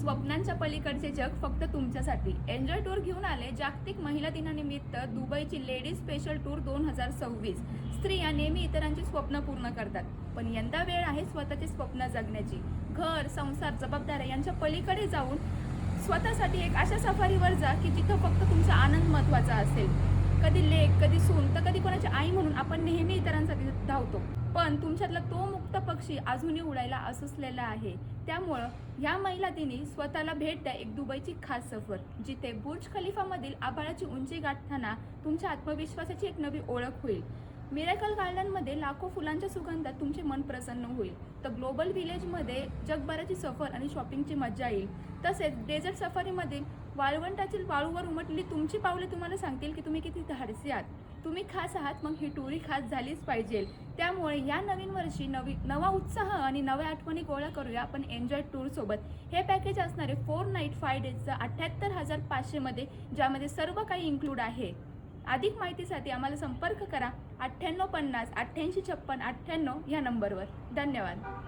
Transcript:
स्वप्नांच्या पलीकडचे जग फक्त तुमच्यासाठी एन्जॉय टूर घेऊन आले जागतिक महिला दिनानिमित्त दुबईची लेडीज स्पेशल टूर 2026। स्त्रिया नेहमी इतरांची स्वप्न पूर्ण करतात, पण यंदा वेळ आहे स्वतःचे स्वप्न जगण्याची। घर, संसार, जबाबदाऱ्या यांच्या पलीकडे जाऊन स्वतःसाठी एक अशा सफारीवर जा की जिथं फक्त तुमचा आनंद महत्त्वाचा असेल। कधी लेक, कधी सून, तर कधी कोणाची आई म्हणून आपण नेहमी इतरांसाठी धावतो, पण तुमच्यातला तो मुक्त पक्षी अजूनही उडायला असुसलेला आहे। त्यामुळं ह्या महिला दिनी स्वतःला भेट द्या एक दुबईची खास सफर, जिथे बुर्ज खलिफामधील आभाळाची उंची गाठताना तुमच्या आत्मविश्वासाची एक नवी ओळख होईल। मिरेकल गार्डनमध्ये लाखो फुलांच्या सुगंधात तुमचे मन प्रसन्न होईल, तर ग्लोबल विलेजमध्ये जगभराची सफर आणि शॉपिंगची मजा येईल। तसेच डेझर्ट सफारीमधील वाळवंटातील वाळूवर उमटलेली तुमची पावले तुम्हाला सांगतील की तुम्ही किती धाडसी आहात, तुम्ही खास आहात, मग ही टूरही खास झालीच पाहिजे। त्यामुळे या नवीन वर्षी नवा उत्साह आणि नव्या आठवणी गोळा करूया आपण एन्जॉय टूर सोबत। हे पॅकेज असणारे 4 नाईट 5 डेजचं 78,500 मध्ये, ज्यामध्ये सर्व काही इन्क्लूड आहे। अधिक माहितीसाठी आम्हाला संपर्क करा 9850 8856 98 या नंबरवर। धन्यवाद।